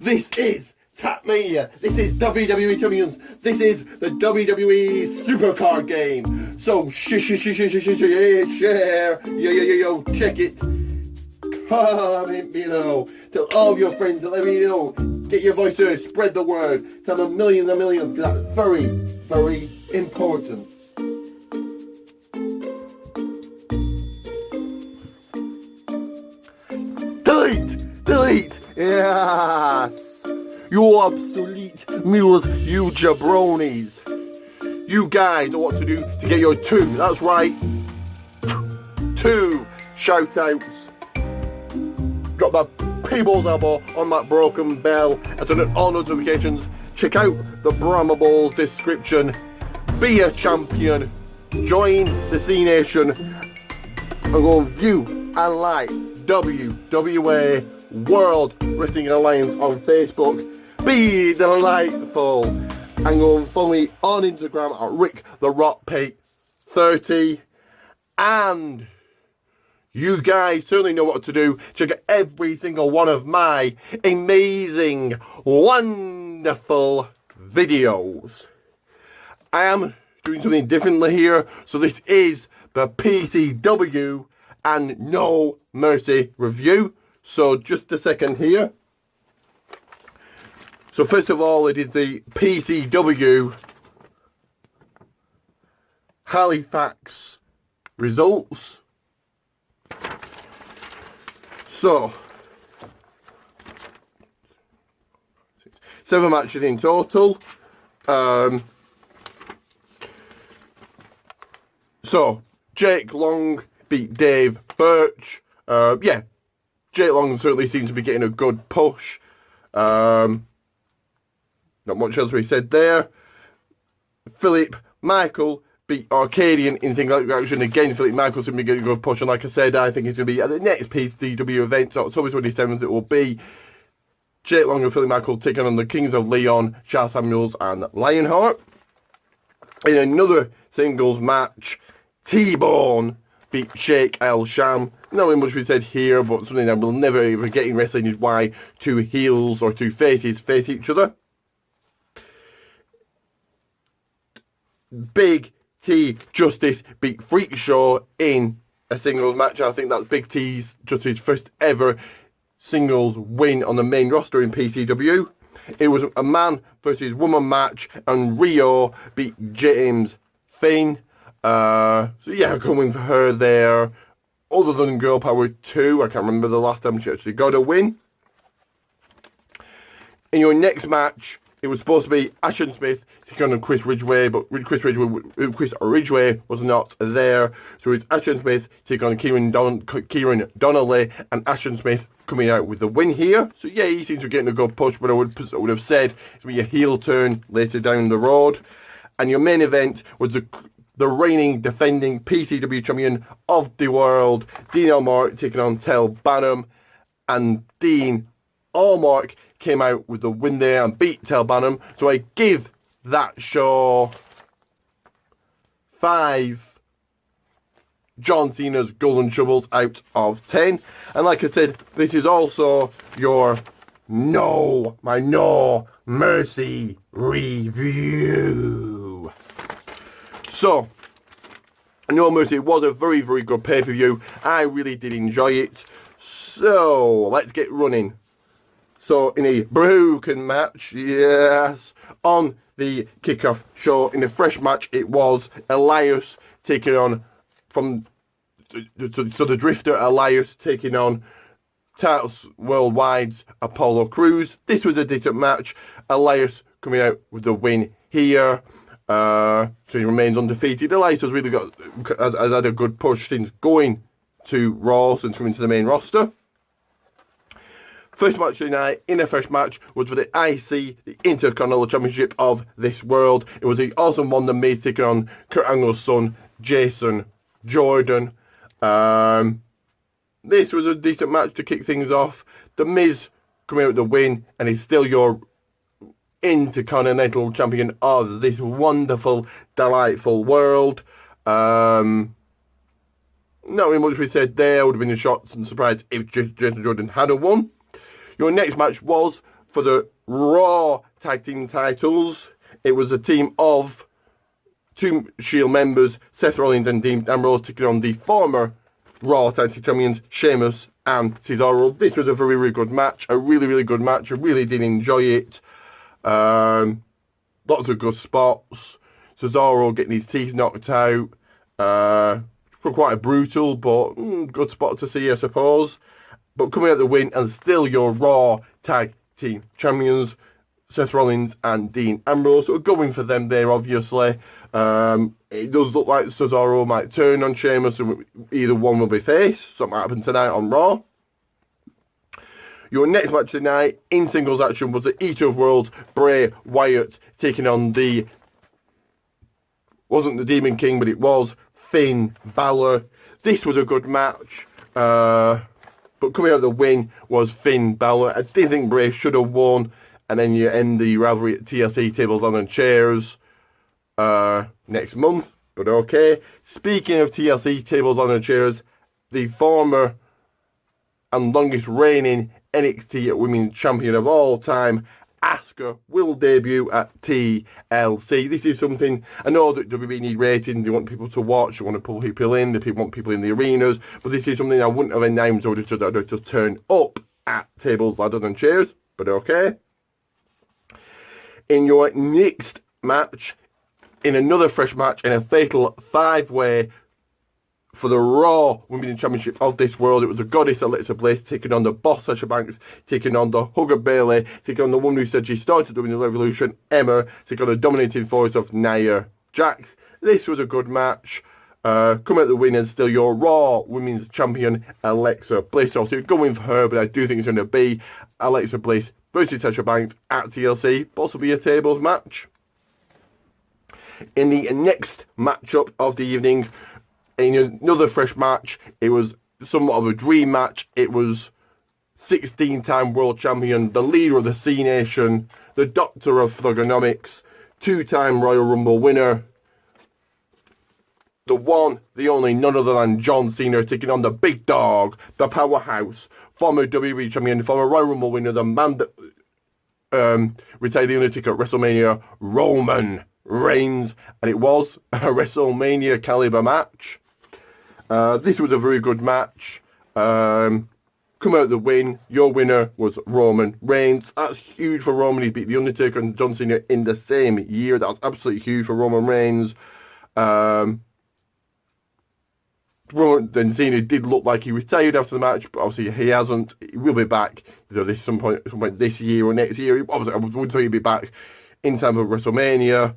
This is Tapmania. This is WWE Champions. This is the WWE Supercard game. So share, yo, check it. Comment below. Tell all your friends to let me know. Get your voice heard. Spread the word. Tell them millions and millions. Because that's very, very important. Delete. Yes. You obsolete mules, you jabronis. You guys know what to do to get your two. That's right. 2 shout outs. Drop that people's elbow on that broken bell and turn on all notifications. Check out the Brahma Balls description. Be a champion. Join the C Nation. And go and view and like WWE World Wrestling Alliance on Facebook. Be delightful. And go and follow me on Instagram at RickTheRockPate30. And you guys certainly know what to do. Check out every single one of my amazing, wonderful videos. I am doing something differently here. So this is the PCW and No Mercy review. So just a second here. So first of all, it is the PCW Halifax results. So 7 matches in total. So Jake Long beat Dave Birch. Yeah, Jake Long certainly seems to be getting a good push. Not much else to be said there. Philip Michael beat Arcadian in single action. Again, Philip Michael's going to be getting a good push. And like I said, I think it's going to be at the next PCW event. So October 27th it will be. Jake Long and Philip Michael taking on the Kings of Leon, Charles Samuels and Lionheart. In another singles match, T-Bone beat Sheikh El Sham. Not much we said here, but something that will never ever get in wrestling is why 2 heels or 2 faces face each other. Big T Justice beat Freak Show in a singles match. I think that's Big T's Justice's first ever singles win on the main roster in PCW. It was a man versus woman match, and Rio beat James Finn. So yeah, going for her there. Other than Girl Power 2, I can't remember the last time she actually got a win. In your next match, it was supposed to be Ashton Smith taking on Chris Ridgway, but Chris Ridgway was not there. So it's Ashton Smith taking on Kieran Donnelly, and Ashton Smith coming out with the win here. So yeah, he seems to be getting a good push, but I would have said it's going to be a heel turn later down the road. And your main event was the reigning, defending PCW champion of the world, Dean Allmark, taking on Tel Bannum, and Dean Allmark came out with the win there and beat Tel Bannum. So I give that show 5 John Cena's golden shovels out of 10. And like I said, this is also your No Mercy review. So, No Mercy was a very, very good pay-per-view. I really did enjoy it. So, let's get running. So, in a broken match, yes, on the kickoff show, in a fresh match, it was Elias taking on, the Drifter Elias taking on Titles Worldwide's Apollo Crews. This was a decent match. Elias coming out with the win here. So he remains undefeated. Elias has really has had a good push since going to Raw, since coming to the main roster. First match of the night, in a fresh match, was for the IC, the Intercontinental Championship of this world. It was the Awesome Wonder Miz taking on Kurt Angle's son, Jason Jordan. This was a decent match to kick things off. The Miz coming out with the win, and he's still your Intercontinental Champion of this wonderful, delightful world. Not really much we said there. Would have been a shock and surprise if Jason Jordan had won. Your next match was for the Raw Tag Team titles, it was a team of two Shield members, Seth Rollins and Dean Ambrose, taking on the former Raw Tag Team champions, Sheamus and Cesaro. This was a very, very good match. A really, really good match. I really did enjoy it. Lots of good spots. Cesaro getting his teeth knocked out. Quite a brutal, but good spot to see, I suppose. But coming out the win, and still your Raw Tag Team champions, Seth Rollins and Dean Ambrose. So going for them there, obviously. It does look like Cesaro might turn on Sheamus, and either one will be face. Something happened tonight on Raw. Your next match tonight in singles action was the Eater of Worlds, Bray Wyatt, taking on wasn't the Demon King, but it was Finn Balor. This was a good match, but coming out the win was Finn Balor. I did think Bray should have won, and then you end the rivalry at TLC Tables, Ladders and Chairs next month, but okay. Speaking of TLC Tables, Ladders and Chairs, the former and longest reigning NXT Women's Champion of all time, Asuka, will debut at TLC. This is something, I know that WWE need ratings, they want people to watch, they want to pull people in, they want people in the arenas, but this is something I wouldn't have announced or just turn up at Tables, Ladders and Chairs, but okay. In your next match, in another fresh match, in a fatal 5-way for the Raw Women's Championship of this world, it was the Goddess Alexa Bliss taking on the Boss Sasha Banks, taking on the Hugger Bayley, taking on the one who said she started doing the revolution, Emma, taking on the dominating force of Nia Jax. This was a good match. Come out the win and still your Raw Women's Champion, Alexa Bliss. Obviously going for her, but I do think it's going to be Alexa Bliss versus Sasha Banks at TLC, possibly a tables match. In the next matchup of the evening, in another fresh match, it was somewhat of a dream match. It was 16-time world champion, the leader of the C Nation, the doctor of thugonomics, 2-time Royal Rumble winner, the one, the only, none other than John Cena, taking on the big dog, the powerhouse, former WWE champion, former Royal Rumble winner, the man that retired the Undertaker at WrestleMania, Roman Reigns. And it was a WrestleMania caliber match. This was a very good match. Come out the win. Your winner was Roman Reigns. That's huge for Roman. He beat the Undertaker and John Cena in the same year. That's absolutely huge for Roman Reigns. Then Cena did look like he retired after the match, but obviously he hasn't. He will be back either some point this year or next year. Obviously, I would say he'd be back in time for WrestleMania.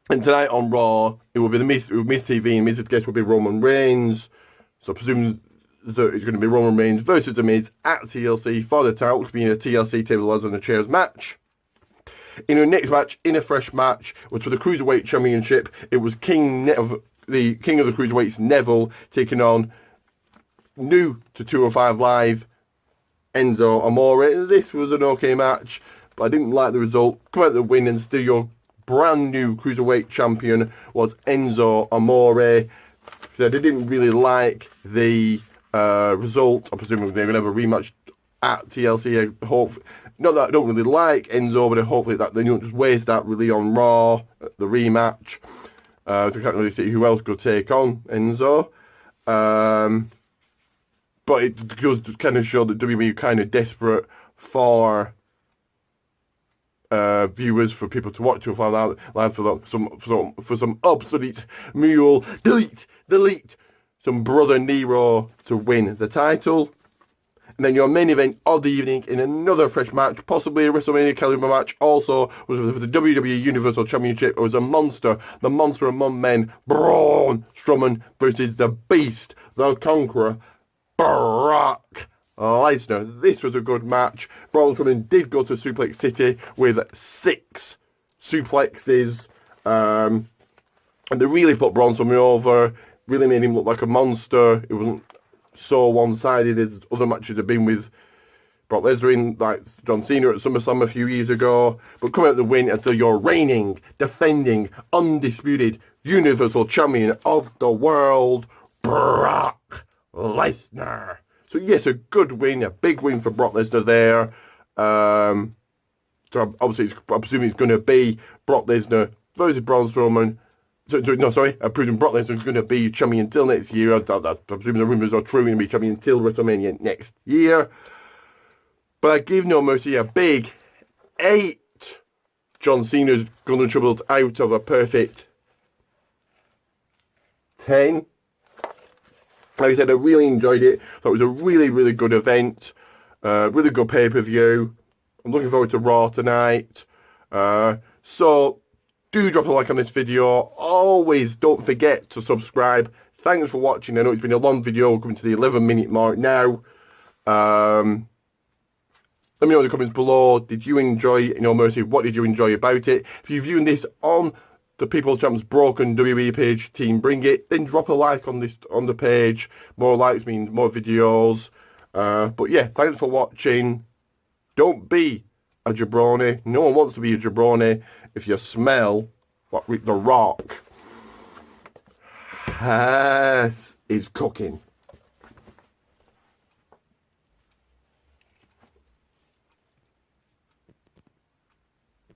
And tonight on Raw, it will be Miz TV, and Miz's guest will be Roman Reigns. So I presume that it's going to be Roman Reigns versus The Miz at TLC for the title, which will be in a TLC Table, Ladders and Chairs match. In the next match, in a fresh match, was for the Cruiserweight Championship. It was the King of the Cruiserweights, Neville, taking on new to 205 Live, Enzo Amore. This was an okay match, but I didn't like the result. Come out the win, and still your brand new Cruiserweight champion was Enzo Amore. So I didn't really like the result. I presume they're going to have a rematch at TLC. I hope, not that I don't really like Enzo, but hopefully that they don't just waste that really on Raw, the rematch. So I can't really see who else could take on Enzo. But it does kind of show that WWE are kind of desperate for viewers, for people to watch to find out live for some obsolete mule, delete some Brother Nero to win the title. And then your main event of the evening in another fresh match, possibly a WrestleMania caliber match, also was for the WWE Universal Championship. It was the monster among men, Braun Strowman versus the Beast, the Conqueror, Brock Lesnar. This was a good match. Braun Strowman did go to Suplex City with 6 suplexes, and they really put Braun Strowman over, really made him look like a monster. It wasn't so one-sided as other matches have been with Brock Lesnar in, like John Cena at SummerSlam a few years ago. But come out the win, and so you're reigning, defending, undisputed Universal Champion of the world, Brock Lesnar. So yes, a good win, a big win for Brock Lesnar there. So obviously, I'm presuming it's going to be Brock Lesnar versus Braun Strowman. I'm presuming Brock Lesnar is going to be champion until next year. I'm presuming the rumours are true, going to be champion until WrestleMania next year. But I give No Mercy a big 8. John Cena's Golden Troubles out of a perfect 10. Like I said, I really enjoyed it. Thought it was a really, really good event. Really good pay-per-view. I'm looking forward to Raw tonight. So, do drop a like on this video. Always don't forget to subscribe. Thanks for watching. I know it's been a long video, coming to the 11-minute mark now. Let me know in the comments below. Did you enjoy No Mercy? What did you enjoy about it? If you're viewing this on the People's Champs Broken WWE page, Team Bring It, then drop a like on the page. More likes means more videos. But yeah, thanks for watching. Don't be a jabroni. No one wants to be a jabroni if you smell what The Rock is cooking.